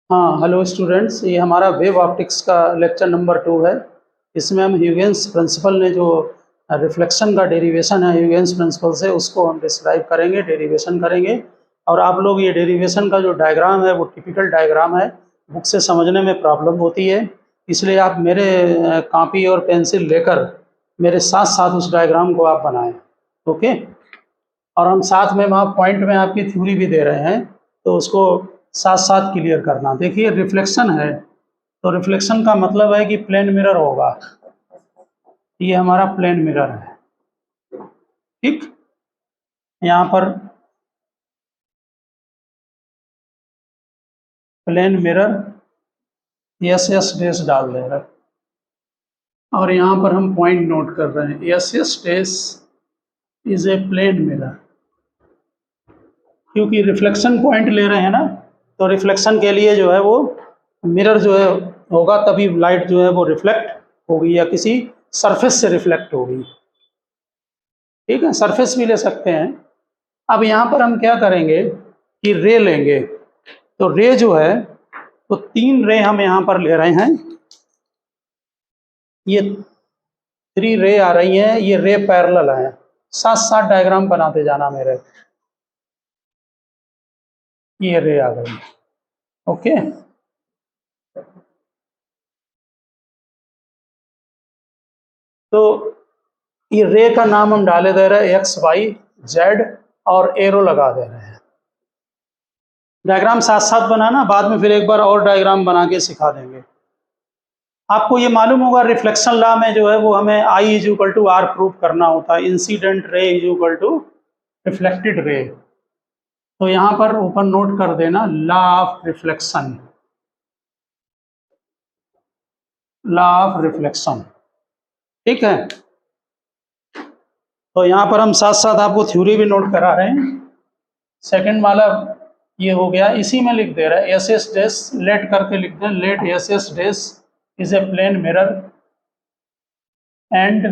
हाँ, hello students, ये हमारा वेव ऑप्टिक्स का लेक्चर नंबर 2 है। इसमें हम ह्यूजेंस प्रिंसिपल ने जो रिफ्लेक्शन का डेरिवेशन है ह्यूजेंस प्रिंसिपल से, उसको हम डिस्क्राइब करेंगे, डेरिवेशन करेंगे। और आप लोग ये डेरिवेशन का जो डायग्राम है वो टिपिकल डायग्राम है, बुक से समझने में प्रॉब्लम होती है, इसलिए आप मेरे कॉपी और पेंसिल लेकर मेरे साथ साथ उस डायग्राम को आप बनाएं। ओके। और हम साथ में वहाँ पॉइंट में आपकी थ्योरी भी दे रहे हैं, तो उसको साथ साथ क्लियर करना। देखिए, रिफ्लेक्शन है तो रिफ्लेक्शन का मतलब है कि प्लेन मिरर होगा। ये हमारा प्लेन मिरर है, ठीक। यहाँ पर plane mirror S S dash डाल दे रहा है, और यहाँ पर हम पॉइंट नोट कर रहे हैं S S dash is a plane mirror. क्योंकि रिफ्लेक्शन पॉइंट ले रहे हैं ना, तो रिफ्लेक्शन के लिए जो है वो मिरर जो है होगा, तभी लाइट जो है वो रिफ्लेक्ट होगी या किसी सरफेस से रिफ्लेक्ट होगी, ठीक है। सरफेस भी ले सकते हैं। अब यहाँ पर हम क्या करेंगे कि रे लेंगे, तो रे जो है तो 3 रे हम यहाँ पर ले रहे हैं। ये 3 रे आ रही हैं, ये रे पैरेलल हैं। साथ साथ डायग्राम बनाते जाना मेरे। ये रे आ गई, ओके। तो ये रे का नाम हम डाले दे रहे हैं एक्स वाई जेड, और एरो लगा दे रहे हैं। डायग्राम साथ साथ बनाना, बाद में फिर एक बार और डायग्राम बना के सिखा देंगे। आपको ये मालूम होगा रिफ्लेक्शन लॉ में जो है वो हमें I is equal to R prove करना होता है। Incident ray is equal to reflected ray. तो यहाँ पर ऊपर नोट कर देना law of reflection, law of reflection, ठीक है। तो यहाँ पर हम साथ साथ आपको थ्योरी भी नोट करा रहे हैं। सेकंड वाला ये हो गया, इसी में लिख दे रहा है एस एस डैश, लेट करके लिख दें, let S S dash is a plane mirror and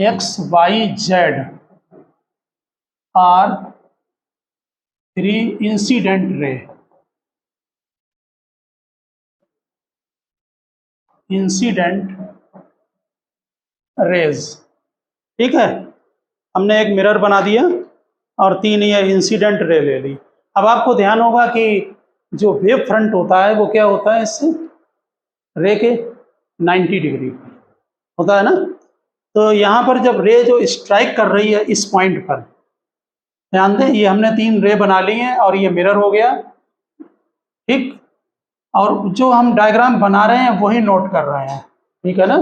X Y Z are 3 incident ray, incident rays, ठीक है। हमने एक मिरर बना दिया और 3 ये इंसिडेंट रे ले ली। अब आपको ध्यान होगा कि जो वेव फ्रंट होता है वो क्या होता है, इससे रे के 90 डिग्री होता है ना। तो यहाँ पर जब रे जो स्ट्राइक कर रही है इस पॉइंट पर, ध्यान दें, ये हमने 3 रे बना ली हैं और ये मिरर हो गया, ठीक। और जो हम डायग्राम बना रहे हैं वही नोट कर रहे हैं, ठीक है ना।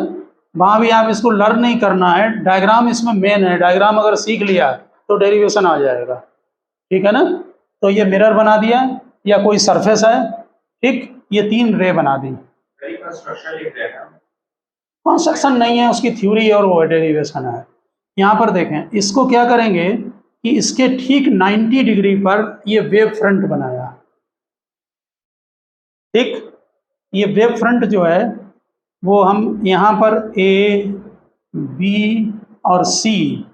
वहाँ भी आप इसको लर्न नहीं करना है, डायग्राम इसमें मेन है। डायग्राम अगर सीख लिया तो डेरिवेशन आ जाएगा, ठीक है ना। तो ये मिरर बना दिया या कोई सरफेस है, ठीक। ये 3 रे बना दी। कंस्ट्रक्शन नहीं है, उसकी थ्योरी और वो डेरिवेशन है। यहाँ पर देखें, इसको क्या करेंगे कि इसके ठीक 90 डिग्री पर ये वेव फ्रंट बनाया, ठीक। ये वेव फ्रंट जो है वो हम यहाँ पर ए बी और सी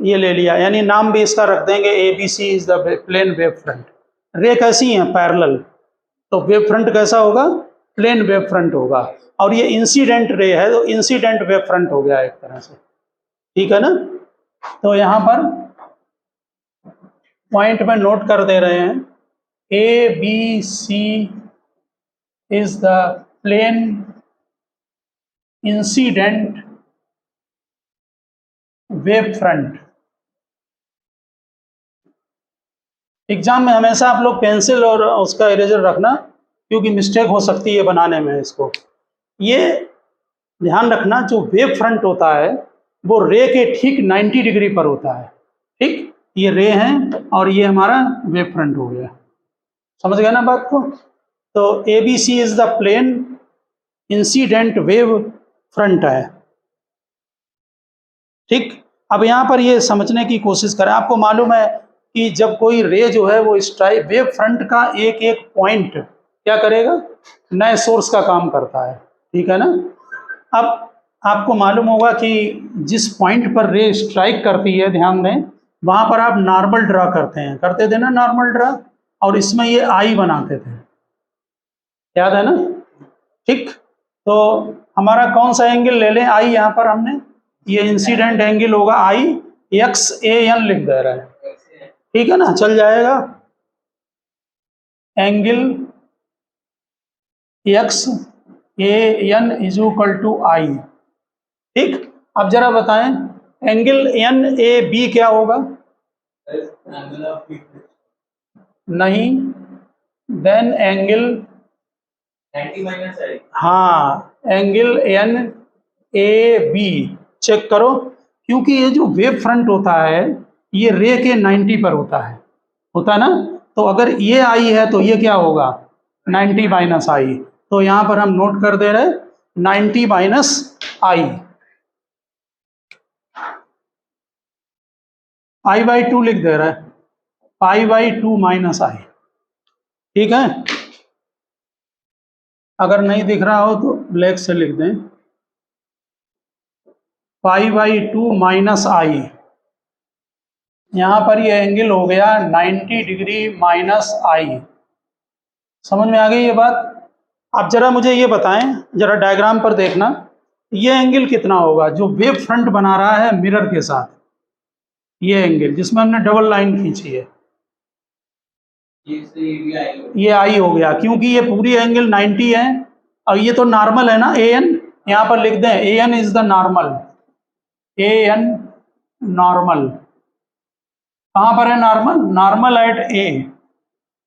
ये ले लिया, यानी नाम भी इसका रख देंगे A B C is the plane wave front. Ray कैसी हैं, पैरेलल, तो वेव फ्रंट कैसा होगा, प्लेन वेव फ्रंट होगा। और ये इंसिडेंट रे है तो इंसिडेंट वेव फ्रंट हो गया एक तरह से, ठीक है ना। तो यहाँ पर पॉइंट में नोट कर दे रहे हैं A B C is the plane incident wave front. Exam में हमेशा आप लोग पेंसिल और उसका इरेजर रखना, क्योंकि मिस्टेक हो सकती है बनाने में। इसको ये ध्यान रखना, जो वेव फ्रंट होता है वो रे के ठीक 90 डिग्री पर होता है, ठीक। ये रे हैं और ये हमारा वेव फ्रंट हो गया, समझ गया ना बात को। तो A B C is the plane incident wave front है, ठीक। अब यहाँ पर ये समझने की कोशिश करें। आपको मालूम है कि जब कोई रे जो है वो स्ट्राइक, वेव फ्रंट का एक एक पॉइंट क्या करेगा, नए सोर्स का काम करता है, ठीक है ना। अब आपको मालूम होगा कि जिस पॉइंट पर रे स्ट्राइक करती है, ध्यान दें, वहाँ पर आप नॉर्मल ड्रा करते हैं, करते थे ना नॉर्मल ड्रा, और इसमें ये आई बनाते थे, याद है ना? ठीक, तो हमारा कौन सा एंगल ले लें? आई, यहाँ पर हमने ये इंसिडेंट एंगल होगा आई, एक्स ए एन लिख दे रहा है, ठीक है ना, चल जाएगा। Angle X A N is equal to I. ठीक, अब जरा बताएं एंगल एन ए बी क्या होगा? नहीं, देन एंगल, हाँ, angle N A B check करो, क्योंकि ये जो वेव फ्रंट होता है ये रे के 90 पर होता है ना, तो अगर ये आई है तो ये क्या होगा? 90 माइनस आई, तो यहाँ पर हम नोट कर दे रहे 90 माइनस आई बाई 2 लिख दे रहा है, पाई बाई 2 माइनस आई। ठीक है, अगर नहीं दिख रहा हो तो ब्लैक से लिख दें, पाई बाई 2 माइनस आई। यहाँ पर ये एंगल हो गया 90 डिग्री माइनस आई। समझ में आ गई ये बात? अब जरा मुझे ये बताएं, जरा डायग्राम पर देखना, ये एंगल कितना होगा जो वेव फ्रंट बना रहा है मिरर के साथ? ये एंगल जिसमें हमने डबल लाइन खींची है, ये आई हो गया, क्योंकि ये पूरी एंगल 90 है और ये तो नॉर्मल है ना, ए एन, यहाँ पर लिख दें A N is the normal, A N normal. कहाँ पर है नॉर्मल? नॉर्मल एट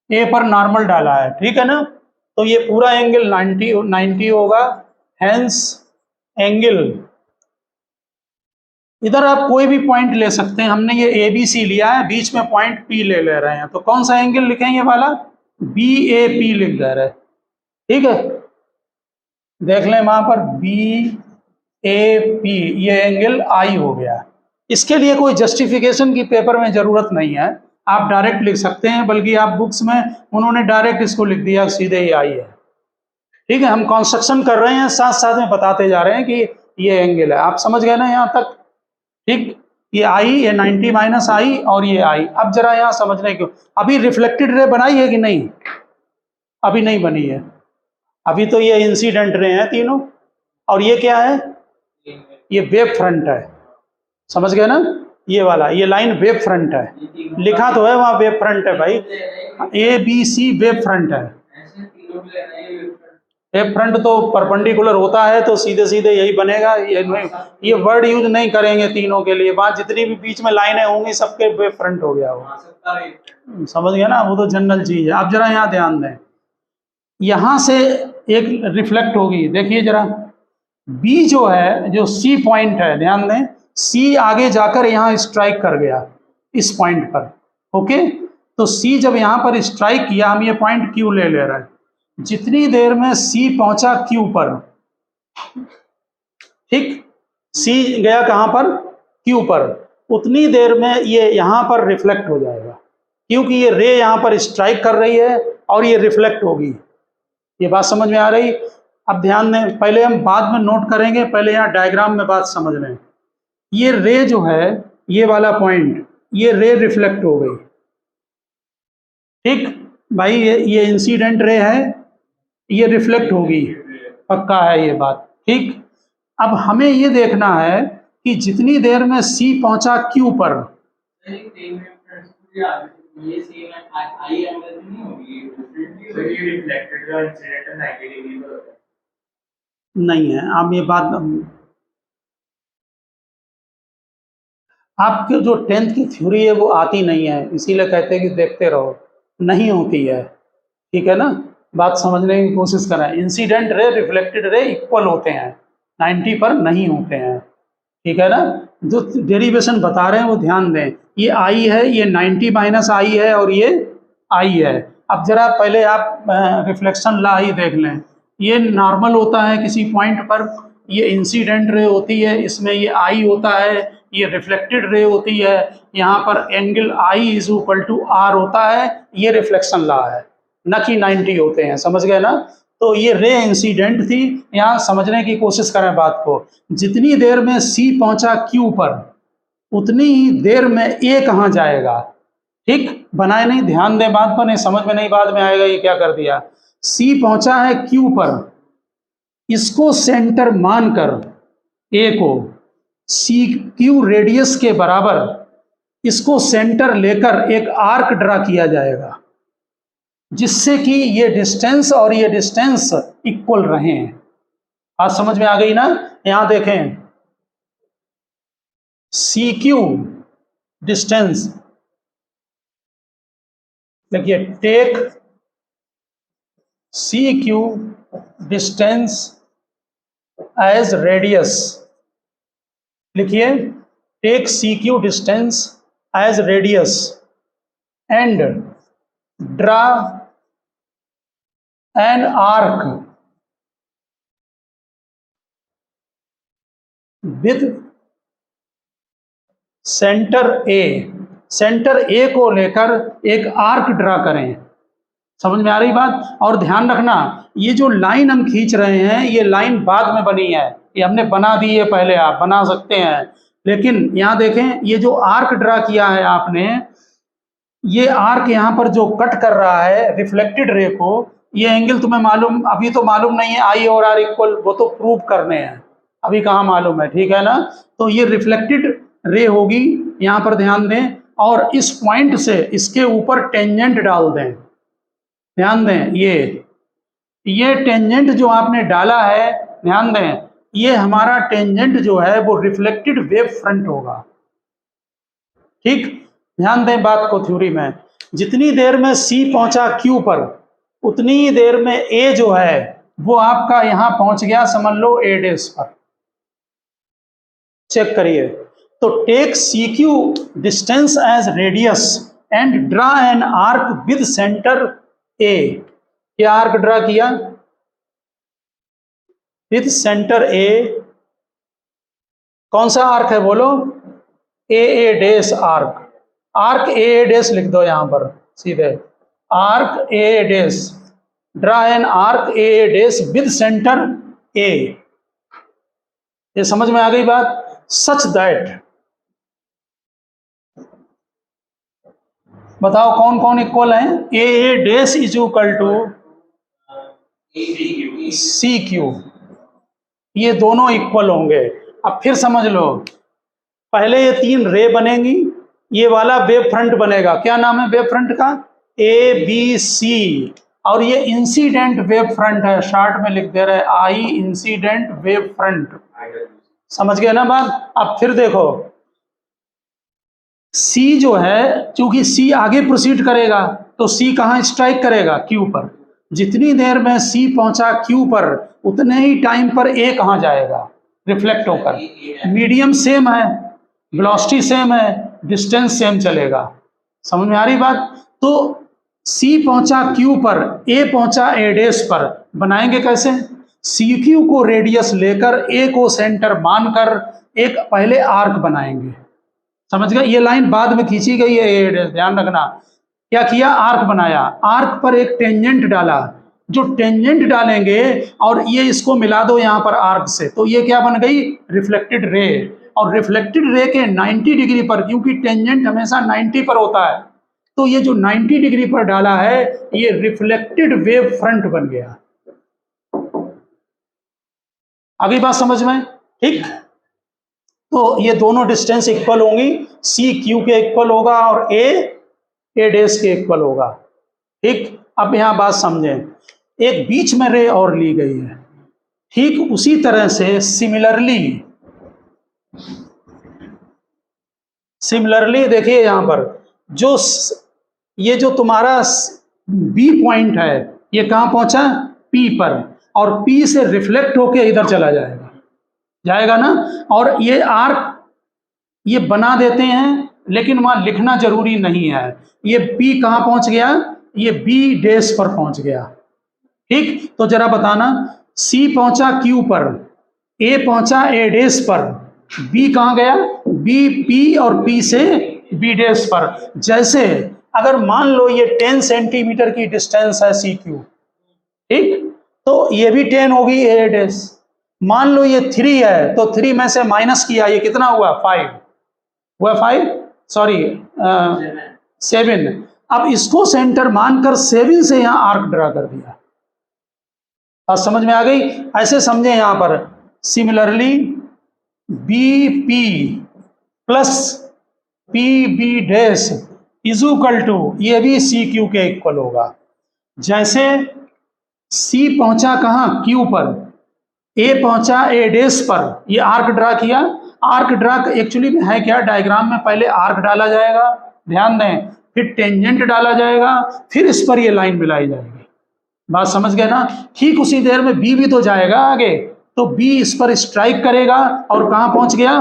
ए पर नॉर्मल डाला है, ठीक है ना, तो ये पूरा एंगल 90 होगा, हेंस एंगल, इधर आप कोई भी पॉइंट ले सकते हैं, हमने ये ए बी सी लिया है, बीच में पॉइंट पी ले रहे हैं, तो कौन सा एंगल लिखें? ये वाला बी ए पी लिख दे रहे, ठीक है, देख लें वहां पर बी ए पी, ये एंगल आई हो गया। इसके लिए कोई जस्टिफिकेशन की पेपर में जरूरत नहीं है, आप डायरेक्ट लिख सकते हैं, बल्कि आप बुक्स में उन्होंने डायरेक्ट इसको लिख दिया, सीधे ही आई है। ठीक है, हम कंस्ट्रक्शन कर रहे हैं, साथ साथ में बताते जा रहे हैं कि ये एंगल है, आप समझ गए ना यहाँ तक? ठीक, ये आई, ये 90 माइनस आई और ये आई। अब जरा यहाँ समझने क्यों, अभी रिफ्लेक्टेड रे बनाई है कि नहीं? अभी नहीं बनी है, अभी तो ये इंसिडेंट रे हैं तीनों, और ये क्या है? ये वेव फ्रंट है, समझ गए ना? ये वाला, ये लाइन वेव फ्रंट है, लिखा तो है वहां वेव फ्रंट है भाई, A B C wave front है। वेव फ्रंट तो परपेंडिकुलर होता है तो सीधे सीधे यही बनेगा, ये वर्ड यूज नहीं करेंगे तीनों के लिए, बात जितनी भी बीच में लाइनें होंगी सबके वेव फ्रंट हो गया वो, समझ गया ना, वो तो जनरल चीज है। अब जरा यहाँ ध्यान दें, यहां से एक रिफ्लेक्ट होगी, देखिए जरा, बी जो है, जो सी पॉइंट है, ध्यान दें, सी आगे जाकर यहाँ स्ट्राइक कर गया इस पॉइंट पर, ओके, तो सी जब यहाँ पर स्ट्राइक किया, हम ये पॉइंट क्यू ले रहे हैं, जितनी देर में सी पहुंचा क्यू पर, ठीक, सी गया कहां पर? क्यू पर, उतनी देर में ये यहां पर रिफ्लेक्ट हो जाएगा, क्योंकि ये रे यहां पर स्ट्राइक कर रही है और ये रिफ्लेक्ट होगी। ये बात समझ में आ रही? अब ध्यान दें, पहले हम बाद में नोट करेंगे, पहले यहाँ डायग्राम में बात समझ लें। ये रे जो है, ये वाला पॉइंट, ये रे रिफ्लेक्ट हो गई, ठीक भाई, ये इंसिडेंट रे है, ये रिफ्लेक्ट होगी, पक्का है ये बात, ठीक। अब हमें ये देखना है कि जितनी देर में सी पहुंचा क्यू पर, नहीं है, आप ये बात, आपके जो 10th की थ्योरी है वो आती नहीं है, इसीलिए कहते हैं कि देखते रहो, नहीं होती है, ठीक है ना, बात समझने की कोशिश करें। इंसिडेंट रे रिफ्लेक्टेड रे इक्वल होते हैं, 90 पर नहीं होते हैं, ठीक है ना, जो डेरिवेशन बता रहे हैं वो ध्यान दें, ये आई है, ये 90 माइनस आई है और ये आई है। अब जरा पहले आप रिफ्लेक्शन ला ही देख लें, ये नॉर्मल होता है किसी पॉइंट पर, ये इंसिडेंट रे होती है, इसमें ये आई होता है, ये रिफ्लेक्टेड रे होती है, यहाँ पर angle i is equal to r होता है, ये रिफ्लेक्शन ला है, न कि 90 होते हैं, समझ गए ना। तो ये रे इंसिडेंट थी, यहाँ समझने की कोशिश करें बात को, जितनी देर में सी पहुंचा क्यू पर, उतनी ही देर में ए कहाँ जाएगा, ठीक, बनाए नहीं, ध्यान दें बात पर, नहीं समझ में नहीं बाद में आएगा ये क्या कर दिया। सी पहुंचा है क्यू पर, इसको सेंटर मानकर ए को सी क्यू रेडियस के बराबर इसको सेंटर लेकर एक आर्क ड्रा किया जाएगा, जिससे कि ये डिस्टेंस और ये डिस्टेंस इक्वल रहें। बात समझ में आ गई ना? यहां देखें, सी क्यू डिस्टेंस, देखिए take C Q distance as radius, लिखिए take C Q distance as radius and draw an arc with centre A, centre A को लेकर एक आर्क ड्रा करें। समझ में आ रही बात? और ध्यान रखना, ये जो लाइन हम खींच रहे हैं ये लाइन बाद में बनी है, ये हमने बना दी है, पहले आप बना सकते हैं, लेकिन यहाँ देखें ये जो आर्क ड्रा किया है आपने, ये आर्क यहाँ पर जो कट कर रहा है रिफ्लेक्टेड रे को, ये एंगल तुम्हें मालूम, अभी तो मालूम नहीं है आई और आर इक्वल, वो तो प्रूव करने हैं, अभी कहाँ मालूम है, ठीक है ना? तो ये रिफ्लेक्टेड रे होगी, यहाँ पर ध्यान दें, और इस पॉइंट से इसके ऊपर टेंजेंट डाल दें। ध्यान दें, ये टेंजेंट जो आपने डाला है, ध्यान दें, ये हमारा टेंजेंट जो है वो रिफ्लेक्टेड वेव फ्रंट होगा। ठीक, ध्यान दें बात को थ्योरी में, जितनी देर में सी पहुंचा क्यू पर, उतनी देर में ए जो है वो आपका यहां पहुंच गया, समझ लो ए डेस पर। चेक करिए, तो take C Q distance as radius and draw an arc with centre A, क्या आर्क ड्रा किया विद सेंटर ए, कौन सा आर्क है बोलो? ए डेस आर्क, आर्क ए डेस लिख दो यहां पर सीधे, arc A dash, draw an arc A dash with centre A. ये समझ में आ गई बात? सच दैट, बताओ कौन कौन इक्वल है? A dash is equal to C Q, ये दोनों इक्वल होंगे। अब फिर समझ लो, पहले ये तीन रे बनेंगी, ये वाला वेव फ्रंट बनेगा, क्या नाम है वेव फ्रंट का? ए बी सी, और ये इंसिडेंट वेव फ्रंट है, शार्ट में लिख दे रहे आई इंसिडेंट वेव फ्रंट। समझ गए ना बात? अब फिर देखो, सी जो है, चूंकि सी आगे प्रोसीड करेगा तो सी कहाँ स्ट्राइक करेगा? क्यू पर। जितनी देर में सी पहुंचा क्यू पर, उतने ही टाइम पर ए कहाँ जाएगा? रिफ्लेक्ट होकर। मीडियम सेम है, वेलोसिटी सेम है, डिस्टेंस सेम चलेगा। समझ में आ रही बात? तो सी पहुंचा क्यू पर, ए पहुंचा ए डेस पर, बनाएंगे कैसे? सी क्यू को रेडियस लेकर ए को सेंटर मानकर एक पहले आर्क बनाएंगे। समझ गए? ये लाइन बाद में खींची गई है, ए डेस, ध्यान रखना। क्या किया? आर्क बनाया, आर्क पर एक टेंजेंट डाला, जो टेंजेंट डालेंगे और ये इसको मिला दो यहाँ पर आर्क से, तो ये क्या बन गई? Reflected ray. और रिफ्लेक्टेड रे के 90 डिग्री पर, क्योंकि टेंजेंट हमेशा 90 पर होता है, तो ये जो 90 डिग्री पर डाला है ये रिफ्लेक्टेड वेव फ्रंट बन गया। अगली बात समझ में? ठीक, तो ये दोनों डिस्टेंस इक्वल होंगी, सी क्यू के इक्वल होगा और ए डेस के इक्वल होगा। ठीक, अब यहां बात समझें, एक बीच में रे और ली गई है, ठीक उसी तरह से सिमिलरली देखिए यहां पर जो ये जो तुम्हारा बी पॉइंट है, ये कहां पहुंचा? पी पर, और पी से रिफ्लेक्ट होके इधर चला जाएगा ना। और ये आर्क ये बना देते हैं, लेकिन वहां लिखना जरूरी नहीं है। ये बी कहां पहुंच गया? ये बी डेस पर पहुंच गया। ठीक, तो जरा बताना, सी पहुंचा क्यू पर, ए पहुंचा ए डेस पर, बी कहां गया? बी पी और पी से बी डेस पर। जैसे अगर मान लो ये 10 सेंटीमीटर की डिस्टेंस है सी क्यू, ठीक, तो ये भी 10 होगी ए डेस। मान लो ये 3 है, तो 3 में से माइनस किया, ये कितना हुआ? 5 हुआ, 5 सॉरी 7। अब इसको सेंटर मानकर 7 से यहां आर्क ड्रा कर दिया। बात समझ में आ गई? ऐसे समझे यहाँ पर, similarly B P plus P B dash is equal to, ये भी सी क्यू के इक्वल होगा। जैसे सी पहुंचा कहाँ, क्यू पर, ए पहुंचा ए डैश पर, ये आर्क ड्रा किया। आर्क ड्रा एक्चुअली में है क्या, डायग्राम में पहले आर्क डाला जाएगा, ध्यान दें, फिर टेंजेंट डाला जाएगा, फिर इस पर ये लाइन मिलाई जाएगी। बात समझ गए ना? ठीक उसी देर में बी भी तो जाएगा आगे, तो बी इस पर स्ट्राइक करेगा और कहाँ पहुंच गया,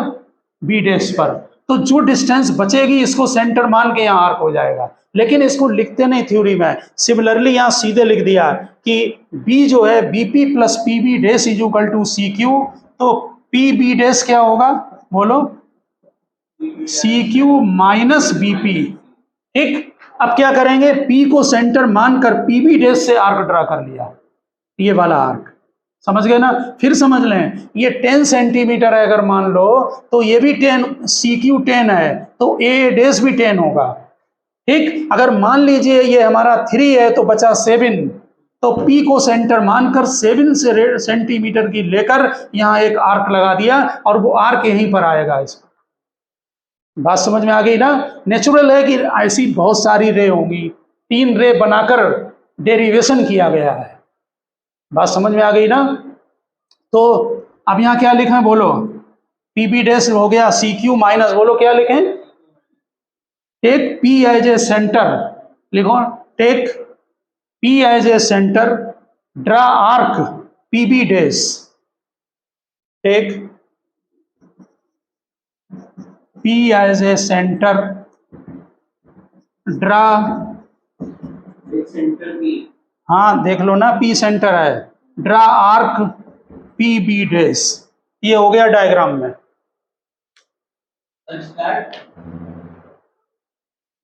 बी डैश पर। तो जो डिस्टेंस बचेगी इसको सेंटर मान के यहाँ आर्क हो जाएगा, लेकिन इसको लिखते नहीं थ्योरी में। सिमिलरली यहाँ सीधे लिख दिया कि बी जो है BP plus P B dash is equal to C Q, तो पी बी डैश क्या होगा, बोलो, सी क्यू माइनस बीपी। ठीक, अब क्या करेंगे, P को सेंटर मानकर PB डैश से आर्क ड्रा कर लिया, ये वाला आर्क, समझ गए ना? फिर समझ लें, ये 10 सेंटीमीटर है अगर मान लो, तो ये भी 10, CQ 10 है, तो A डैश भी 10 होगा। ठीक, अगर मान लीजिए ये हमारा 3 है तो बचा 7, तो P को सेंटर मानकर 7 सेंटीमीटर की लेकर यहाँ एक आर्क लगा दिया, और वो आर्क यहीं पर आएगा। इस बात समझ में आ गई ना? नेचुरल है कि ऐसी बहुत सारी रे होंगी, 3 रे बनाकर डेरिवेशन किया गया है। बात समझ में आ गई ना? तो अब यहाँ क्या लिखें, बोलो, पी बी डैश हो गया सी क्यू माइनस, बोलो क्या लिखें, take P as a centre, लिखो, take P as a centre, draw arc P B dash, take P as a center, draw, हाँ देख लो ना, P सेंटर है, draw arc P B dash, ये हो गया डायग्राम में।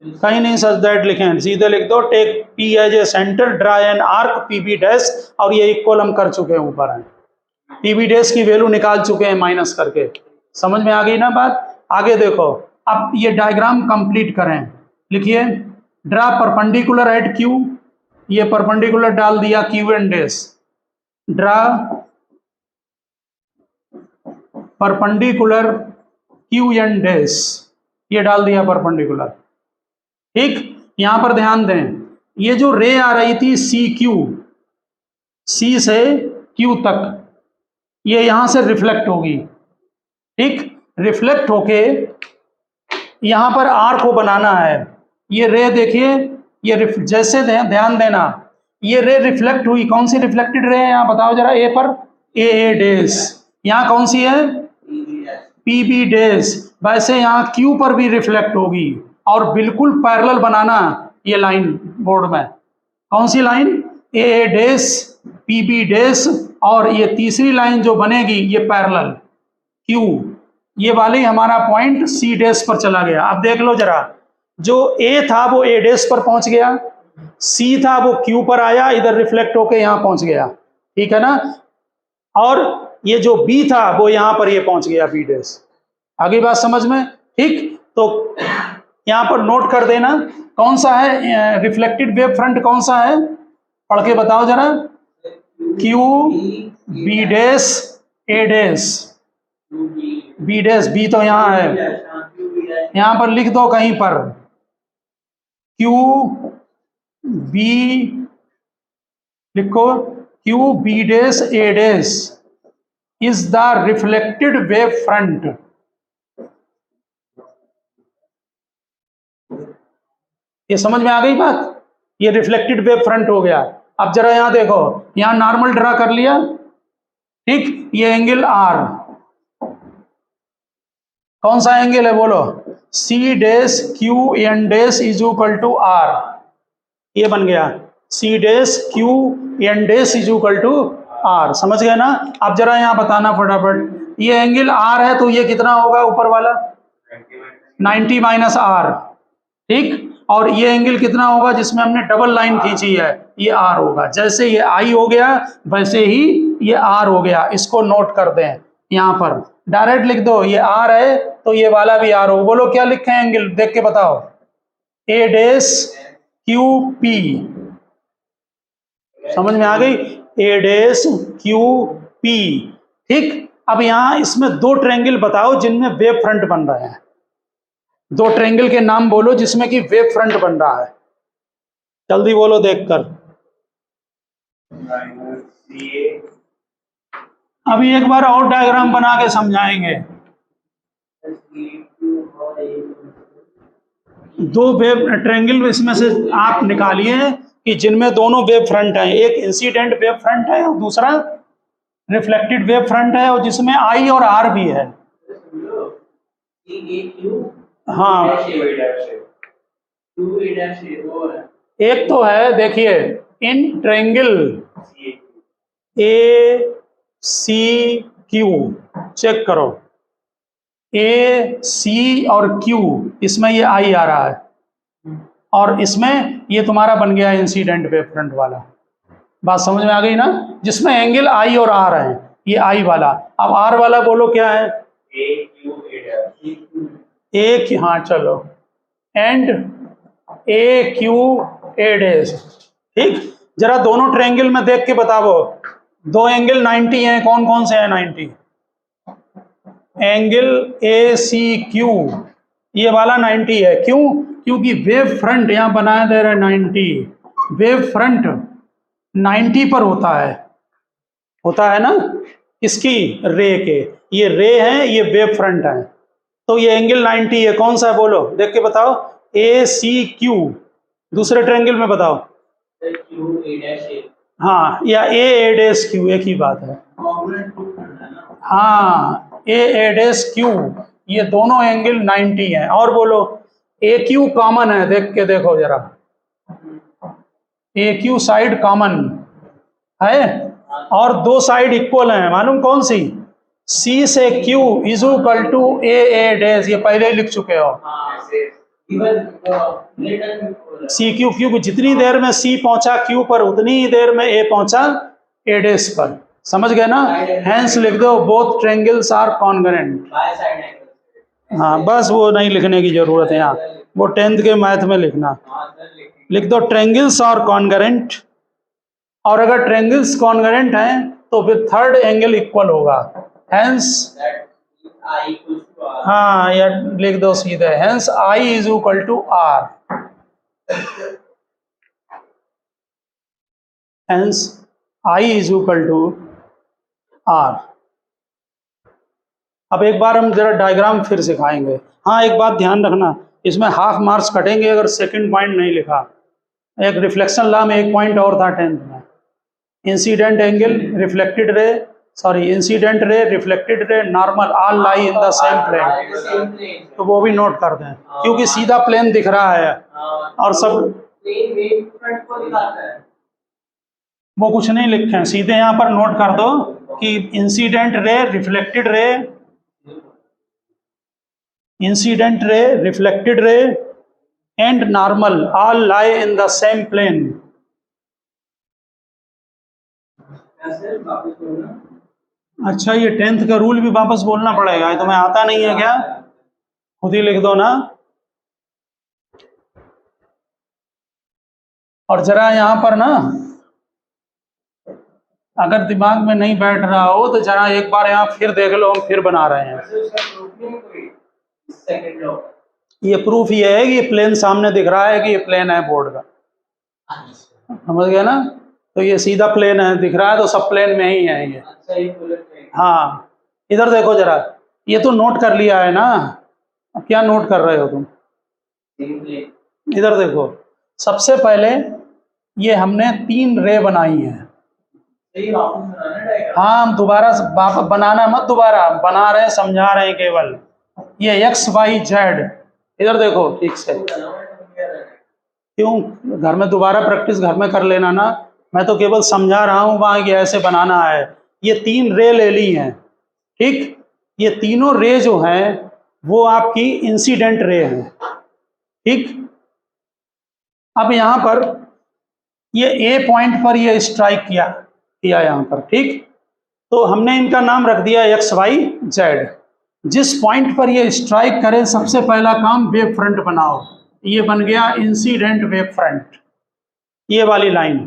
कहीं नहीं सच दैट लिखें, सीधे लिख दो, take P as a centre, draw an arc P B dash, और ये इक्वल हम कर चुके हैं, ऊपर है, पी बी डैश की वैल्यू निकाल चुके हैं माइनस करके। समझ में आ गई ना बात? आगे देखो, अब ये डायग्राम कंप्लीट करें, लिखिए, ड्रा परपेंडिकुलर एट क्यू, ये परपेंडिकुलर डाल दिया Q and dash, draw perpendicular Q and dash, ये डाल दिया परपेंडिकुलर। ठीक, यहां पर ध्यान दें, ये जो रे आ रही थी सी क्यू, सी से क्यू तक, ये यहां से रिफ्लेक्ट होगी। ठीक, रिफ्लेक्ट होके यहां पर आर को बनाना है। ये रे देखिए, ये जैसे ध्यान देना, ये रे रिफ्लेक्ट हुई, कौन सी रिफ्लेक्टेड रे है यहाँ बताओ जरा, ए पर, ए डैश, यहाँ कौन सी है, पी बी डैश, वैसे यहाँ क्यू पर भी रिफ्लेक्ट होगी, और बिल्कुल पैरेलल बनाना ये लाइन बोर्ड में, कौन सी लाइन, ए डैश पी बी डैश, और ये तीसरी लाइन जो बनेगी ये पैरेलल क्यू, ये वाली हमारा पॉइंट सी डैश पर चला गया। अब देख लो जरा, जो ए था वो ए डैश पर पहुंच गया, सी था वो क्यू पर आया, इधर रिफ्लेक्ट होके यहाँ पहुंच गया, ठीक है ना, और ये जो बी था वो यहाँ पर ये पहुंच गया बी डैश। आगे बात समझ में? ठीक, तो यहाँ पर नोट कर देना, कौन सा है रिफ्लेक्टेड वेव फ्रंट, कौन सा है, पढ़ के बताओ जरा, Q B dash A dash, B dash, B तो यहाँ है, यहाँ पर लिख दो कहीं पर, क्यू बी लिखो, Q B dash A dash is the reflected wave front. ये समझ में आ गई बात, ये रिफ्लेक्टेड वेव फ्रंट हो गया। अब जरा यहां देखो, यहां नॉर्मल ड्रा कर लिया, ठीक, ये एंगल आर, कौन सा एंगल है बोलो, C dash Q N dash is equal to r, ये बन गया, C dash Q N dash is equal to r. समझ गए ना? अब जरा यहां बताना फटाफट, ये एंगल आर है तो ये कितना होगा ऊपर वाला, 90 माइनस आर, ठीक, और ये एंगल कितना होगा जिसमें हमने डबल लाइन खींची है, ये आर होगा। जैसे ये आई हो गया वैसे ही ये आर हो गया, इसको नोट कर दें, यहां पर डायरेक्ट लिख दो, ये आर है तो ये वाला भी आर हो। बोलो क्या लिखे एंगल, देख के बताओ, ए डैश क्यू पी, समझ में आ गई? ए डैश क्यू पी। ठीक, अब यहाँ इसमें दो ट्रायंगल बताओ जिनमें वेव फ्रंट बन रहे हैं। दो ट्रायंगल के नाम बोलो जिसमें कि वेव फ्रंट बन रहा है, जल्दी बोलो देखकर। अभी एक बार और डायग्राम बना के समझाएंगे। दो वेव ट्रायंगल इसमें से आप निकालिए कि जिनमें दोनों वेव फ्रंट हैं। एक इंसिडेंट वेव फ्रंट है और दूसरा रिफ्लेक्टेड वेव फ्रंट है, और जिसमें आई और आर भी है। हाँ, एक तो है, देखिए, in triangle A C Q, check करो, ए सी और क्यू, इसमें ये आई आ रहा है, और इसमें ये तुम्हारा बन गया इंसिडेंट वेव फ्रंट वाला। बात समझ में आ गई ना? जिसमें एंगल आई और आर है, ये आई वाला। अब आर वाला बोलो क्या है? ए, हाँ चलो, and A Q A dash. ठीक, जरा दोनों ट्रायंगल में देख के बताओ, दो एंगल 90 हैं, कौन कौन से हैं 90? एंगल ए सी क्यू, ये वाला 90 है। क्यों? क्योंकि वेव फ्रंट यहाँ बनाया दे रहा है 90, वेव फ्रंट 90 पर होता है ना, इसकी रे के, ये रे हैं, ये वेव फ्रंट है, तो ये एंगल 90 है। कौन सा है बोलो, देख के बताओ। ए सी क्यू, दूसरे ट्रायंगल में बताओ। हाँ, या ए डैश क्यू, एक ही बात है। हाँ, ए डैश क्यू, ये दोनों एंगल 90 हैं। और बोलो, ए क्यू कॉमन है, देख के देखो जरा, ए क्यू साइड कॉमन है, और दो साइड इक्वल हैं, मालूम कौन सी? सी से Q is equal to A dash, ये पहले ही लिख चुके हो। सी क्यू क्यू, जितनी देर में सी पहुंचा क्यू पर, उतनी ही देर में ए पहुंचा ए डैश पर। समझ गए ना? हेंस लिख दो, बोथ ट्रायंगल्स आर कॉन्ग्रुएंट। हाँ, बस वो नहीं लिखने की जरूरत है यहाँ, वो 10th के मैथ में लिखना। लिख दो ट्रायंगल्स आर कॉन्ग्रुएंट, और अगर ट्रायंगल्स कॉन्ग्रुएंट हैं तो फिर थर्ड एंगल इक्वल होगा। हेंस, हाँ, या लिख दो सीधे, hence i is equal to r. Hence i is equal to r. अब एक बार हम जरा डायग्राम फिर सिखाएंगे। हाँ, एक बात ध्यान रखना, इसमें हाफ मार्क्स कटेंगे अगर सेकंड पॉइंट नहीं लिखा। एक रिफ्लेक्शन लॉ में एक पॉइंट और था 10th में, incident angle, reflected ray, incident ray, reflected ray, normal, all lie in the same plane. तो वो भी नोट कर दें, क्योंकि सीधा प्लेन दिख रहा है और सब वो कुछ नहीं लिखे हैं, सीधे यहाँ पर नोट कर दो कि incident ray, reflected ray, incident ray, reflected ray and normal all lie in the same plane. अच्छा, ये 10th का रूल भी वापस बोलना पड़ेगा, ये तुम्हें आता नहीं है क्या? खुद ही लिख दो ना। और जरा यहाँ पर ना, अगर दिमाग में नहीं बैठ रहा हो तो जरा एक बार यहाँ फिर देख लो, हम फिर बना रहे हैं। ये प्रूफ ये है कि ये प्लेन सामने दिख रहा है कि ये प्लेन है बोर्ड का, समझ गए ना? तो ये सीधा प्लेन है, दिख रहा है, तो सब प्लेन में ही है ये। हाँ, इधर देखो जरा, ये तो नोट कर लिया है ना, अब क्या नोट कर रहे हो तुम? इधर देखो, सबसे पहले ये हमने 3 रे बनाई है। हाँ, हम दोबारा बनाना मत, दोबारा बना रहे हैं, समझा रहे हैं केवल। ये एक्स वाई जेड, इधर देखो ठीक से। क्यों? घर में दोबारा प्रैक्टिस घर में कर लेना ना, मैं तो केवल समझा रहा हूँ वहाँ कि ऐसे बनाना है। ये 3 रे ले ली हैं, ठीक? ये तीनों रे जो हैं वो आपकी इंसिडेंट रे हैं, ठीक? अब यहाँ पर ये ए पॉइंट पर ये स्ट्राइक किया यहाँ पर, ठीक? तो हमने इनका नाम रख दिया एक्स वाई जेड। जिस पॉइंट पर ये स्ट्राइक करे, सबसे पहला काम वेव फ्रंट बनाओ। ये बन गया इंसिडेंट वेव फ्रंट, ये वाली लाइन,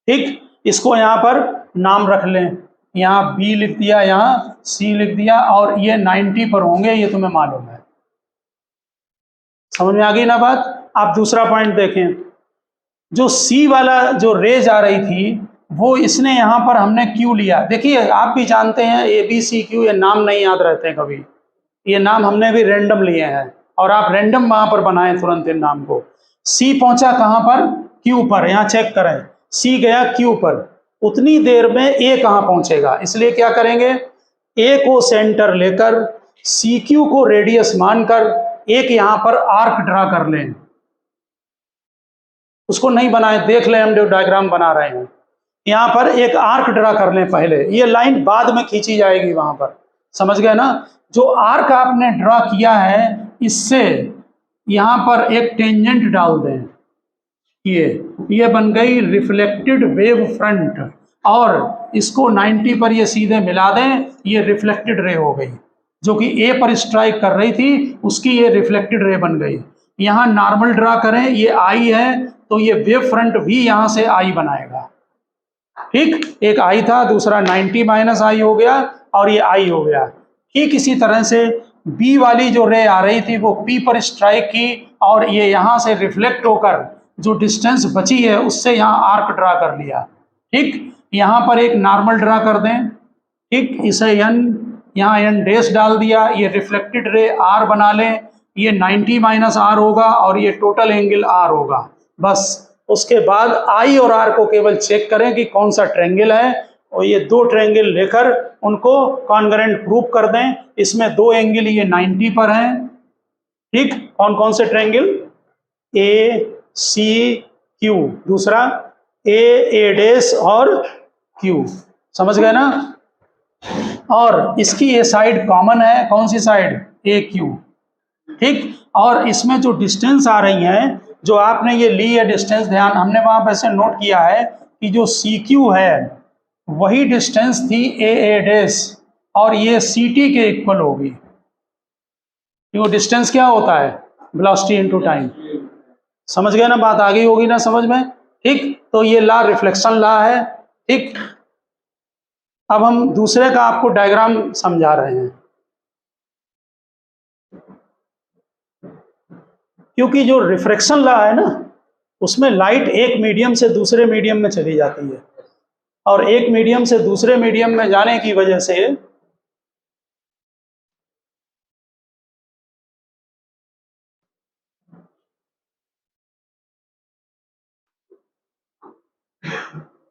ठीक? इसको यहाँ पर नाम रख लें, यहाँ बी लिख दिया, यहाँ सी लिख दिया, और ये 90 पर होंगे, ये तुम्हें मालूम है। समझ में आ गई ना बात। आप दूसरा पॉइंट देखें, जो सी वाला जो रेज आ रही थी वो इसने यहाँ पर हमने क्यू लिया। देखिए आप भी जानते हैं ए बी सी क्यू, ये नाम नहीं याद रहते हैं कभी, ये नाम हमने भी रैंडम लिए हैं, और आप रैंडम वहाँ पर बनाएं तुरंत इन नाम को। सी पहुंचा कहाँ पर? क्यू पर। यहाँ चेक करें, सी गया क्यू पर, उतनी देर में ए कहाँ पहुंचेगा, इसलिए क्या करेंगे, ए को सेंटर लेकर सी क्यू को रेडियस मानकर एक यहाँ पर आर्क ड्रा कर लें। उसको नहीं बनाए, देख लें हम जो डायग्राम बना रहे हैं, यहाँ पर एक आर्क ड्रा कर लें पहले, ये लाइन बाद में खींची जाएगी वहां पर, समझ गए ना। जो आर्क आपने ड्रा किया है इससे यहाँ पर एक टेंजेंट डाल दें, ये बन गई रिफ्लेक्टेड वेव फ्रंट, और इसको 90 पर ये सीधे मिला दें, ये रिफ्लेक्टेड रे हो गई, जो कि ए पर स्ट्राइक कर रही थी उसकी ये रिफ्लेक्टेड रे बन गई। यहाँ नॉर्मल ड्रा करें, ये आई है तो ये वेव फ्रंट भी यहाँ से आई बनाएगा, ठीक। एक आई था, दूसरा 90 माइनस आई हो गया, और ये आई हो गया। ठीक इसी तरह से बी वाली जो रे आ रही थी वो पी पर स्ट्राइक की, और ये यहाँ से रिफ्लेक्ट होकर जो डिस्टेंस बची है उससे यहाँ आर्क ड्रा कर लिया, ठीक। यहाँ पर एक नॉर्मल ड्रा कर दें, ठीक, इसे एन, यहाँ एन डैश डाल दिया, ये रिफ्लेक्टेड रे आर बना लें, ये 90 माइनस आर होगा और ये टोटल एंगल आर होगा, बस। उसके बाद आई और आर को केवल चेक करें कि कौन सा ट्रायंगल है, और ये दो ट्रायंगल लेकर उनको कॉन्ग्रुएंट प्रूफ कर दें। इसमें दो एंगल ये 90 पर हैं, ठीक। कौन कौन से ट्रायंगल? ए सी क्यू, दूसरा ए डैश और क्यू, समझ गए ना। और इसकी ये साइड कॉमन है, कौन सी साइड? ए क्यू, ठीक। और इसमें जो डिस्टेंस आ रही हैं, जो आपने ये ली है डिस्टेंस, ध्यान, हमने वहां पर ऐसे नोट किया है कि जो सी क्यू है वही डिस्टेंस थी ए डैश, और ये सी टी के इक्वल होगी। वो डिस्टेंस क्या होता है? वेलोसिटी इनटू टाइम, समझ गए ना बात, आ गई होगी ना समझ में, ठीक। तो ये लॉ रिफ्लेक्शन लॉ है, ठीक। अब हम दूसरे का आपको डायग्राम समझा रहे हैं, क्योंकि जो रिफ्रैक्शन लॉ है ना उसमें लाइट एक मीडियम से दूसरे मीडियम में चली जाती है, और एक मीडियम से दूसरे मीडियम में जाने की वजह से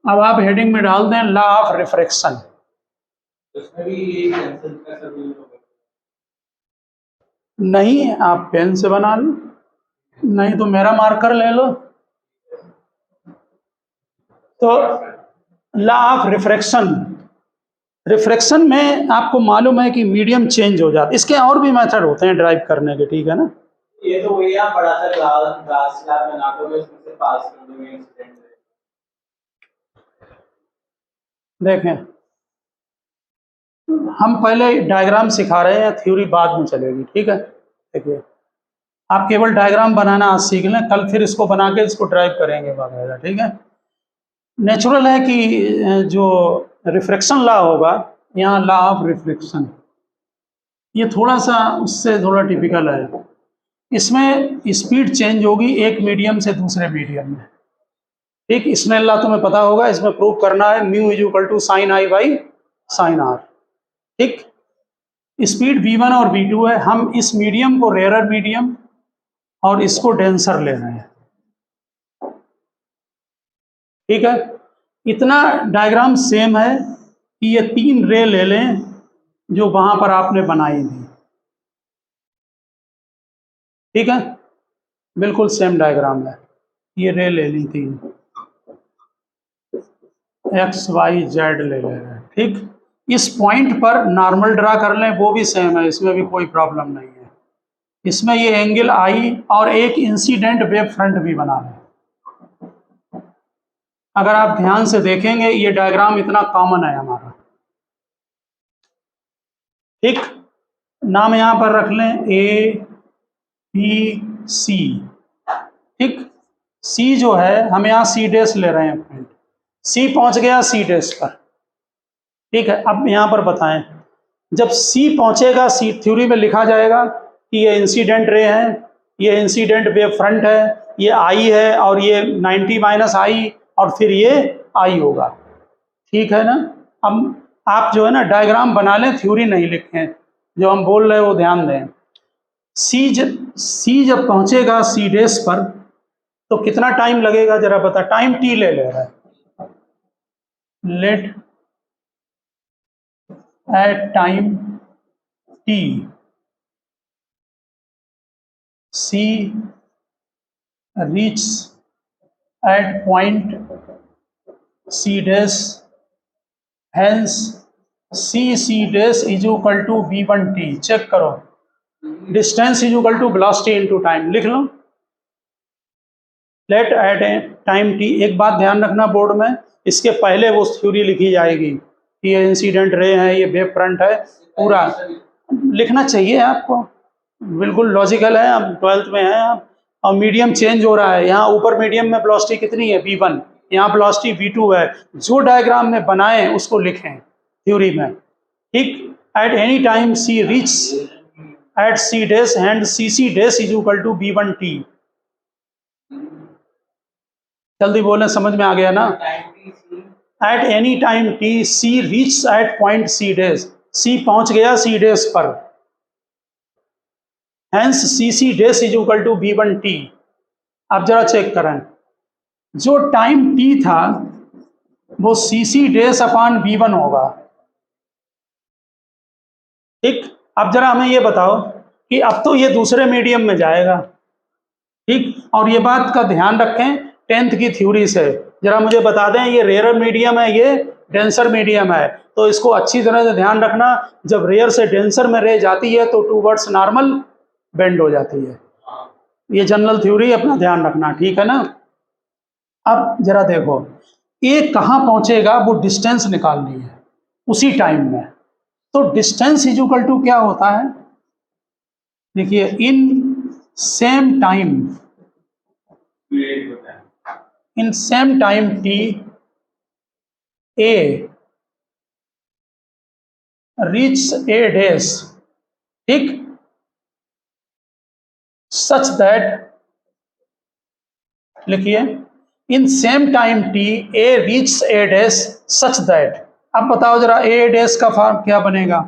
अब आप हेडिंग में डाल दें लॉ ऑफ रिफ्रैक्शन। नहीं, आप पेन से बना लो, नहीं तो मेरा मार्कर ले लो। तो लॉ ऑफ रिफ्रैक्शन, रिफ्रैक्शन में आपको मालूम है कि मीडियम चेंज हो जाता है, इसके और भी मेथड होते हैं ड्राइव करने के, ठीक है ना। ये तो वही आप बड़ा सा ग्लास स्लैब बना दोगे, उसमें से पास कर दोगे इंसिडेंट। देखें, हम पहले डायग्राम सिखा रहे हैं, थ्योरी बाद में चलेगी, ठीक है। देखिए, आप केवल डायग्राम बनाना आज सीख लें, कल फिर इसको बना के इसको ड्राइव करेंगे वगैरह, ठीक है। नेचुरल है कि जो रिफ्रैक्शन लॉ होगा, यहाँ लॉ ऑफ रिफ्लेक्शन, ये थोड़ा सा उससे थोड़ा टिपिकल है। इसमें स्पीड चेंज होगी एक मीडियम से दूसरे मीडियम में, ठीक। स्नेल लॉ तुम्हें पता होगा, इसमें प्रूव करना है mu is equal to sine i by sine r, ठीक। स्पीड v1 और v2 है, हम इस मीडियम को रेयरर मीडियम और इसको डेंसर ले रहे हैं, ठीक है। इतना डायग्राम सेम है कि ये तीन रे ले लें जो वहां पर आपने बनाई थी, ठीक है, बिल्कुल सेम डायग्राम है। ये रे ले ली थी, एक्स वाई जेड ले रहे हैं, ठीक। इस पॉइंट पर नॉर्मल ड्रा कर लें, वो भी सेम है, इसमें भी कोई प्रॉब्लम नहीं है। इसमें ये एंगल आई और एक इंसिडेंट वेव फ्रंट भी बना लें। अगर आप ध्यान से देखेंगे ये डायग्राम इतना कॉमन है हमारा, ठीक। नाम यहां पर रख लें ए बी सी, ठीक। सी जो है हम यहाँ सी डैश ले रहे हैं पॉइंट, सी पहुंच गया सी डैश पर, ठीक है। अब यहाँ पर बताएं, जब सी पहुंचेगा, सी थ्योरी में लिखा जाएगा कि ये इंसिडेंट रे है, ये इंसिडेंट वेव फ्रंट है, ये आई है और ये 90 माइनस आई और फिर ये आई होगा, ठीक है ना। अब आप जो है ना डायग्राम बना लें, थ्योरी नहीं लिखें, जो हम बोल रहे हैं वो ध्यान दें। सी जब पहुंचेगा सी डैश पर तो कितना टाइम लगेगा जरा बता, टाइम टी ले रहा है। Let at time T C reach at point C dash, hence C dash is equal to v1t। Check करो, distance is equal to velocity into time, लिख लो। लेट एट टाइम टी, एक बात ध्यान रखना बोर्ड में, इसके पहले वो थ्योरी लिखी जाएगी कि ये इंसिडेंट रे है, ये वेव फ्रंट है, पूरा लिखना चाहिए आपको, बिल्कुल लॉजिकल है। अब 12th में है आप, और मीडियम चेंज हो रहा है, यहाँ ऊपर मीडियम में वेलोसिटी कितनी है v1, यहाँ वेलोसिटी v2 है। जो डायग्राम में बनाए उसको लिखें थ्योरी में, ठीक। At any time C reach at C dash and C dash is equal to v1t। जल्दी बोलें, समझ में आ गया ना। At any time T C reach at point C dash, C पहुंच गया सी डैश पर, hence C dash is equal to v1t। अब जरा चेक करें, जो टाइम t था वो सी डैश अपान v1 होगा, ठीक। अब जरा हमें ये बताओ कि अब तो ये दूसरे मीडियम में जाएगा, ठीक। और ये बात का ध्यान रखें 10th की थ्योरी से, जरा मुझे बता दें, ये रेयर मीडियम है, ये डेंसर मीडियम है, तो इसको अच्छी तरह से ध्यान रखना। जब रेयर से डेंसर में रे जाती है तो टूवर्ड्स नॉर्मल बेंड हो जाती है, ये जनरल थ्योरी अपना ध्यान रखना, ठीक है ना। अब जरा देखो, ए कहाँ पहुंचेगा वो डिस्टेंस निकालनी है उसी टाइम में, तो डिस्टेंस इज इक्वल टू क्या होता है, देखिए, in same time T A reach a dash, ठीक, सच दैट, लिखिए, in same time T A reach a dash such that. अब बताओ जरा ए डैश का फॉर्म क्या बनेगा,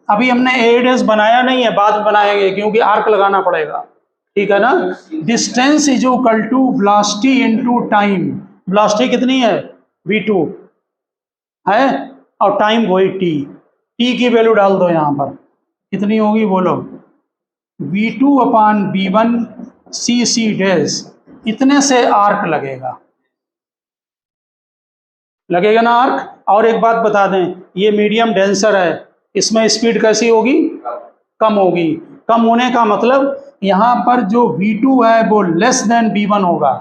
अभी हमने ए डैश बनाया नहीं है, बाद में बनाएंगे क्योंकि आर्क लगाना पड़ेगा, ठीक है ना। Distance is equal to velocity into time, velocity कितनी है v2 है और टाइम वही t की वैल्यू डाल दो यहाँ पर, कितनी होगी बोलो, v2 अपान v1 सी डैश, इतने से आर्क लगेगा ना आर्क। और एक बात बता दें, ये मीडियम डेंसर है, इसमें स्पीड कैसी होगी, कम होगी। कम होने का मतलब यहाँ पर जो v2 है वो लेस देन v1 होगा,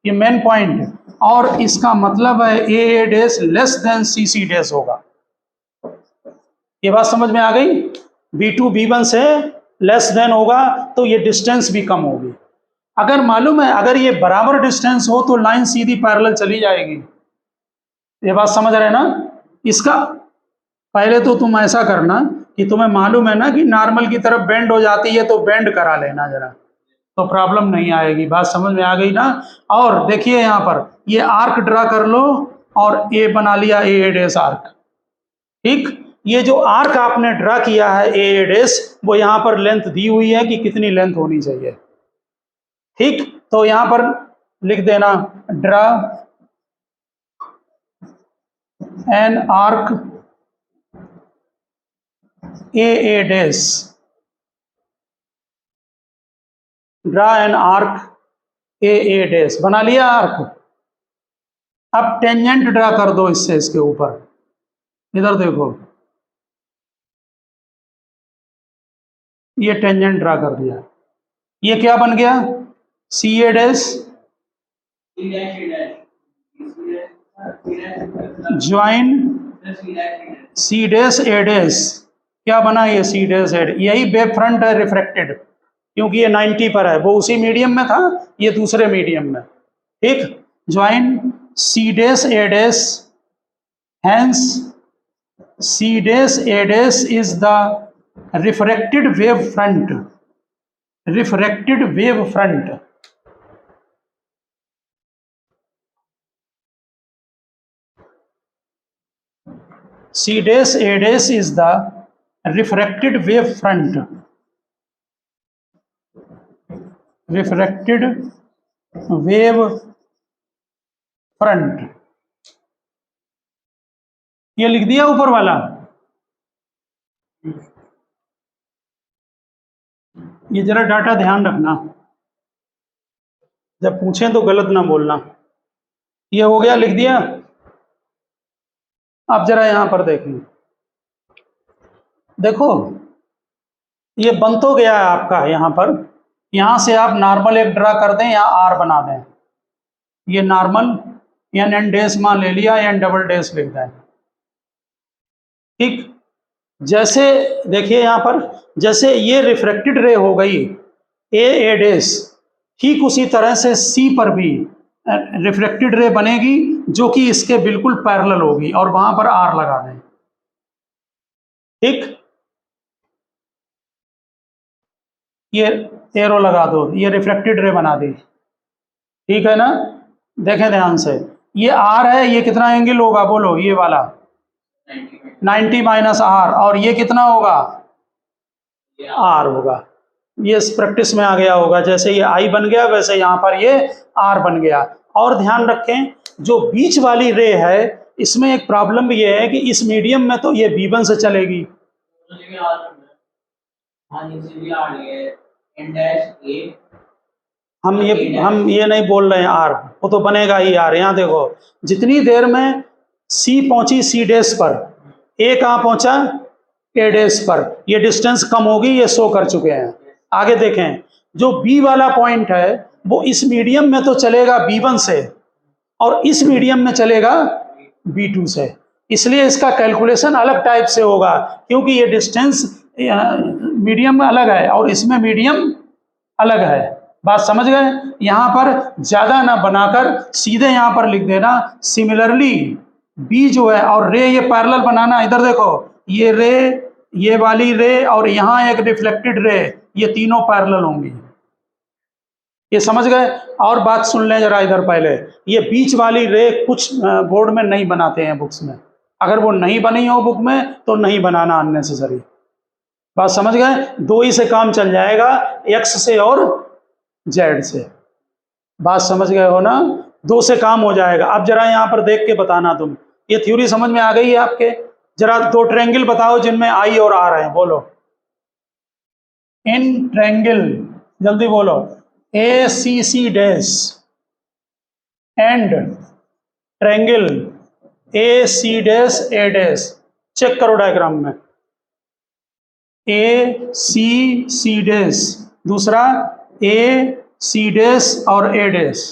ये मेन पॉइंट, और इसका मतलब है A dash less than C dash होगा। ये बात समझ में आ गई, v2 v1 से लेस देन होगा तो ये डिस्टेंस भी कम होगी। अगर मालूम है, अगर ये बराबर डिस्टेंस हो तो लाइन सीधी पैरेलल चली जाएगी, ये बात समझ रहे हैं ना। इसका पहले तो तुम ऐसा करना कि तुम्हें मालूम है ना कि नॉर्मल की तरफ बेंड हो जाती है, तो बेंड करा लेना जरा, तो प्रॉब्लम नहीं आएगी। बात समझ में आ गई ना। और देखिए यहाँ पर ये आर्क ड्रा कर लो और ए बना लिया, ए डैश आर्क, ठीक। ये जो आर्क आपने ड्रा किया है ए डैश, वो यहाँ पर लेंथ दी हुई है कि कितनी लेंथ होनी चाहिए, ठीक। तो यहाँ पर लिख देना, draw an arc A dash, draw an arc A dash, बना लिया आर्क। अब टेंजेंट ड्रा कर दो इससे, इसके ऊपर, इधर देखो, ये टेंजेंट ड्रा कर दिया, ये क्या बन गया, सी ए dash join C dash A dash, क्या बना ये सी डैश ए, यही वेव फ्रंट है रिफ्रैक्टेड, क्योंकि ये 90 पर है, वो उसी मीडियम में था, ये दूसरे मीडियम में, ठीक। Join C dash A dash, hence C dash A dash is the refracted wave front. Refracted wave front. C dash A dash is the refracted wave front. Refracted wave front. ये लिख दिया ऊपर वाला। ये जरा data ध्यान रखना, जब पूछें तो गलत ना बोलना। ये हो गया, लिख दिया। आप जरा यहां पर देखें, देखो ये बन तो गया है आपका। यहां पर, यहां से आप नॉर्मल एक ड्रा कर दें या आर बना दें। ये नॉर्मल एन डैश मान ले लिया, एन डबल डैश लिख दें। ठीक, जैसे देखिए यहां पर, जैसे ये रिफ्रैक्टेड रे हो गई ए डैश, ठीक उसी तरह से सी पर भी रिफ्रैक्टेड रे बनेगी जो कि इसके बिल्कुल पैरेलल होगी, और वहां पर आर लगा दें। ठीक, ये एरो लगा दो, ये रिफ्रैक्टेड रे बना दी। ठीक है ना, देखें ध्यान से, ये आर है, ये कितना एंगल होगा बोलो, ये वाला 90 माइनस आर, और ये कितना होगा, आर होगा। ये इस प्रैक्टिस में आ गया होगा, जैसे ये आई बन गया वैसे यहाँ पर ये आर बन गया। और ध्यान रखें, जो बीच वाली रे है इसमें एक प्रॉब्लम भी ये है कि इस मीडियम में तो ये B1 से चलेगी। हम ये नहीं बोल रहे हैं आर, वो तो बनेगा ही आर। यहाँ देखो, जितनी देर में सी पहुंची सी डैश पर, ए कहाँ पहुंचा, ए डैश पर, ये डिस्टेंस कम होगी, ये शो कर चुके हैं। आगे देखें, जो बी वाला पॉइंट है वो इस मीडियम में तो चलेगा B1 से, और इस मीडियम में चलेगा B2 से। इसलिए इसका कैलकुलेशन अलग टाइप से होगा, क्योंकि ये डिस्टेंस मीडियम में अलग है और इसमें मीडियम अलग है। बात समझ गए? यहाँ पर ज़्यादा ना बनाकर सीधे यहाँ पर लिख देना, सिमिलरली बी जो है और रे ये पैरेलल बनाना। इधर देखो, ये रे, ये वाली रे और यहाँ एक रिफ्लेक्टेड रे, ये तीनों पैरेलल होंगी। ये समझ गए? और बात सुन लें जरा इधर पहले, ये बीच वाली रे कुछ बोर्ड में नहीं बनाते हैं बुक्स में, अगर वो नहीं बनी हो बुक में तो नहीं बनाना अननेसेसरी। बात समझ गए? दो ही से काम चल जाएगा, एक्स से और जेड से। बात समझ गए हो ना? दो से काम हो जाएगा। अब जरा यहाँ पर देख के बताना तुम, ये थ्योरी समझ में आ गई है आपके? जरा दो ट्रायंगल बताओ जिनमें आई और आर है, बोलो। इन ट्रायंगल, जल्दी बोलो। A C C dash and triangle A C dash A dash. Check करो डायग्राम में, ए सी सी डैश, दूसरा ए सी डैश और ए डैश।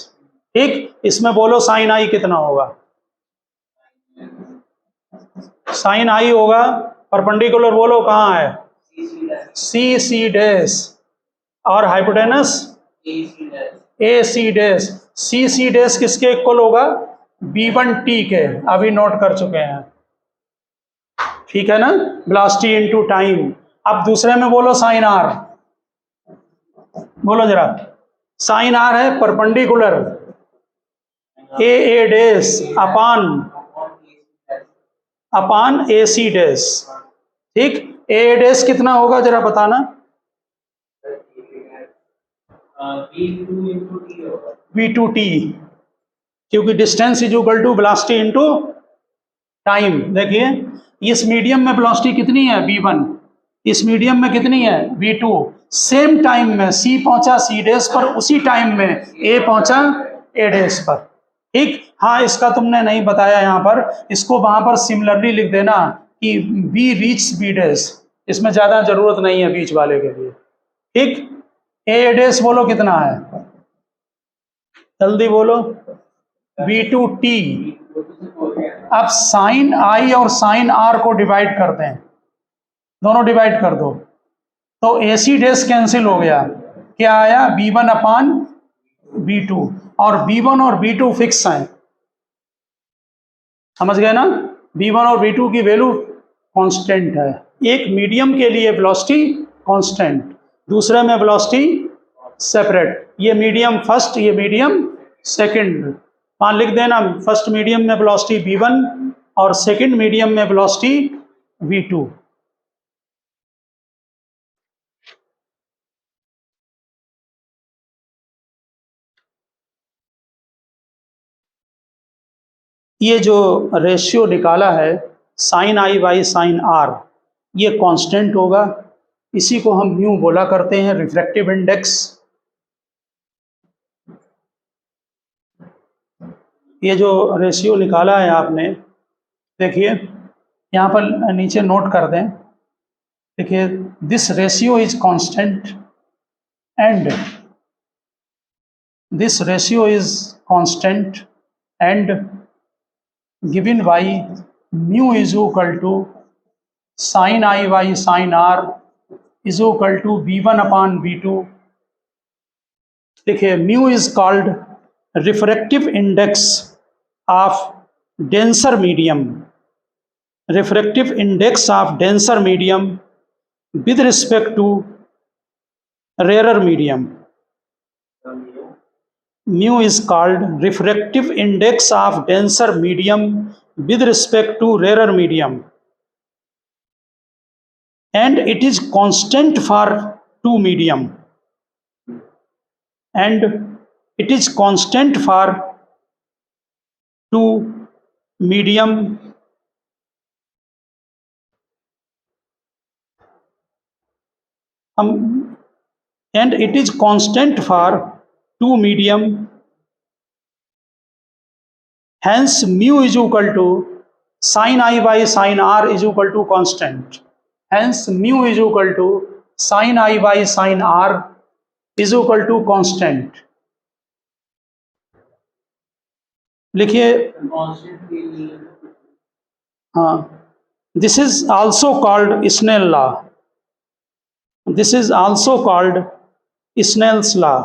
ठीक, इसमें बोलो साइन आई कितना होगा? साइन आई होगा परपेंडिकुलर, बोलो कहाँ है? सी सी डैश, और hypotenuse A C dash. C C dash किसके इक्वल होगा? B1T के, अभी नोट कर चुके हैं। ठीक है ना, वेलोसिटी इनटू टाइम। अब दूसरे में बोलो साइन आर, बोलो जरा। साइन आर है perpendicular A dash upon A C dash. ठीक, ए डैश कितना होगा जरा बताना? V2T, क्योंकि distance is equal to velocity into time. देखिए इस मीडियम में वेलोसिटी कितनी है? V1। इस मीडियम में कितनी है? V2। सेम टाइम में C पहुंचा C डैश पर, उसी टाइम में A पहुंचा A डैश पर। ठीक, हाँ इसका तुमने नहीं बताया यहाँ पर, इसको वहां पर सिमिलरली लिख देना कि B रीच B डैश, इसमें ज्यादा जरूरत नहीं है बीच वाले के लिए। ठीक, A डैश बोलो कितना है, जल्दी बोलो। V2T। अब साइन आई और साइन आर को डिवाइड कर दें, दोनों डिवाइड कर दो, तो AC डैश कैंसिल हो गया, क्या आया? B1 अपान B2, और B1 और B2 फिक्स हैं, समझ गए ना। v1 और v2 की वैल्यू कांस्टेंट है। एक मीडियम के लिए वेलोसिटी कांस्टेंट, दूसरे में वेलोसिटी सेपरेट। ये मीडियम फर्स्ट, ये मीडियम सेकंड। वहाँ लिख देना, फर्स्ट मीडियम में वेलोसिटी v1 और सेकंड मीडियम में वेलोसिटी v2। ये जो रेशियो निकाला है sine i by sine r, ये कांस्टेंट होगा। इसी को हम म्यू बोला करते हैं, रिफ्रैक्टिव इंडेक्स। ये जो रेशियो निकाला है आपने, देखिए यहाँ पर नीचे नोट कर दें। देखिए, this ratio is constant and this ratio is constant and given by mu is equal to sin I by sin r is equal to v1 upon v2। देखिए, mu is called refractive index of denser medium, refractive index of denser medium with respect to rarer medium। mu is called refractive index of denser medium with respect to rarer medium, and it is constant for two medium, and it is constant for two medium and it is constant for two medium, hence mu is equal to sin I by sin r is equal to constant, hence mu is equal to sin I by sin r is equal to constant। लिखिए, हाँ, this is also called Snell law, this is also called Snell's law।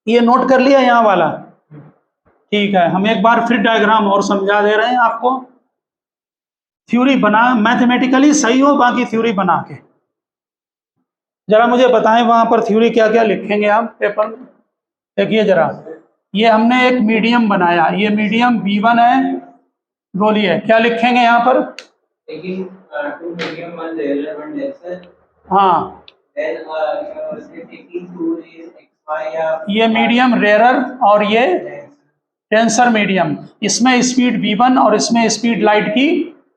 ये note कर लिया यहाँ वाला, ठीक है। हम एक बार फिर डायग्राम और समझा दे रहे हैं आपको। थ्योरी बना, मैथमेटिकली सही हो, बाकी थ्योरी बना के जरा मुझे बताएं वहां पर थ्योरी क्या क्या लिखेंगे आप पेपर में। देखिए जरा, ये हमने एक मीडियम बनाया, ये मीडियम v1 है। बोलिए क्या लिखेंगे यहाँ पर। हाँ, ये मीडियम रेरर और ये टेंसर मीडियम, इसमें स्पीड v1 और इसमें स्पीड लाइट की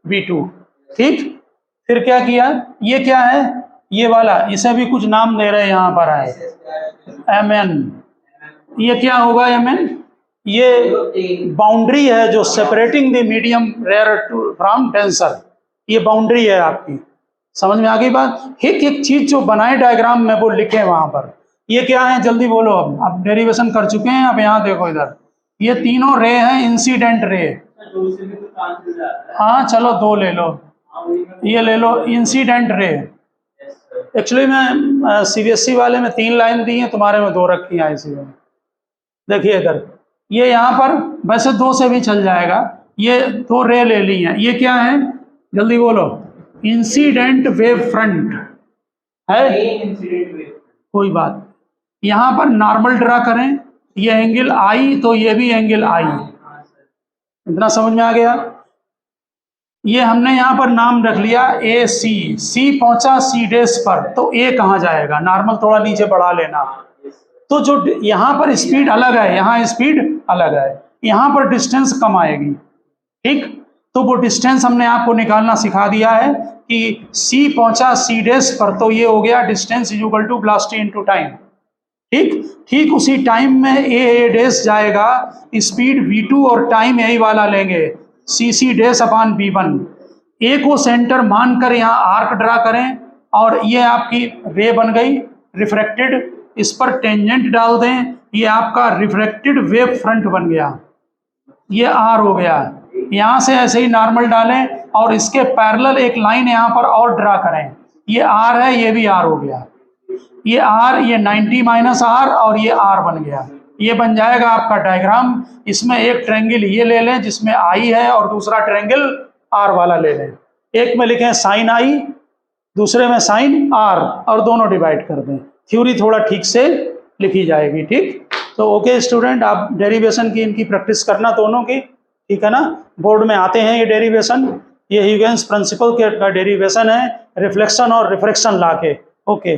v2। ठीक, फिर क्या किया, ये क्या है, ये वाला, इसे भी कुछ नाम दे रहे हैं यहाँ पर है mn। ये क्या होगा mn, ये बाउंड्री है जो separating the medium rare from denser. ये बाउंड्री है आपकी, समझ में आ गई बात। एक एक चीज जो बनाए डायग्राम में वो लिखे वहां पर। ये क्या है जल्दी बोलो, अब डेरिवेशन कर चुके हैं। अब यहाँ देखो इधर, ये तीनों रे हैं इंसिडेंट रे। हाँ चलो दो ले लो, ये ले लो इंसिडेंट रे। एक्चुअली मैं सीबीएसई वाले में 3 लाइन दी है, तुम्हारे में 2 रखी है इसी में। देखिए इधर, ये यहाँ पर वैसे 2 से भी चल जाएगा, ये 2 रे ले ली हैं। ये क्या है जल्दी बोलो, इंसिडेंट वेव फ्रंट है, कोई बात। यहाँ पर नॉर्मल ड्रा करें, ये एंगल आई तो ये भी एंगल आई, इतना समझ में आ गया। ये हमने यहाँ पर नाम रख लिया ए सी, सी पहुंचा सी डेस पर, तो ए कहाँ जाएगा, नॉर्मल थोड़ा नीचे बढ़ा लेना। तो जो यहाँ पर स्पीड अलग है, यहाँ स्पीड अलग है, यहाँ पर डिस्टेंस कम आएगी। ठीक, तो वो डिस्टेंस हमने आपको निकालना सिखा दिया है कि सी पहुंचा सी डेस पर, तो ये हो गया distance is equal to velocity into time. ठीक उसी टाइम में ए डेस जाएगा, स्पीड v2 और टाइम यही वाला लेंगे सी डेस अपॉन v1। ए को सेंटर मानकर यहाँ आर्क ड्रा करें और ये आपकी रे बन गई रिफ्रैक्टेड, इस पर टेंजेंट डाल दें, ये आपका रिफ्रैक्टेड वेव फ्रंट बन गया, ये आर हो गया। यहाँ से ऐसे ही नॉर्मल डालें और इसके पैरेलल एक लाइन यहाँ पर और ड्रा करें, ये आर है, ये भी आर हो गया, ये आर, ये 90 माइनस आर और ये आर बन गया। ये बन जाएगा आपका डायग्राम। इसमें एक ट्रायंगल ये ले लें जिसमें आई है और दूसरा ट्रायंगल आर वाला ले लें। एक में लिखें साइन आई, दूसरे में साइन आर, और दोनों डिवाइड कर दें। थ्योरी थोड़ा ठीक से लिखी जाएगी। ठीक, तो ओके स्टूडेंट, आप डेरिवेशन की इनकी प्रैक्टिस करना दोनों की, ठीक है ना। बोर्ड में आते हैं ये डेरिवेशन, ये ह्यूजेंस प्रिंसिपल का डेरिवेशन है रिफ्लेक्शन और रिफ्रैक्शन ला के। ओके।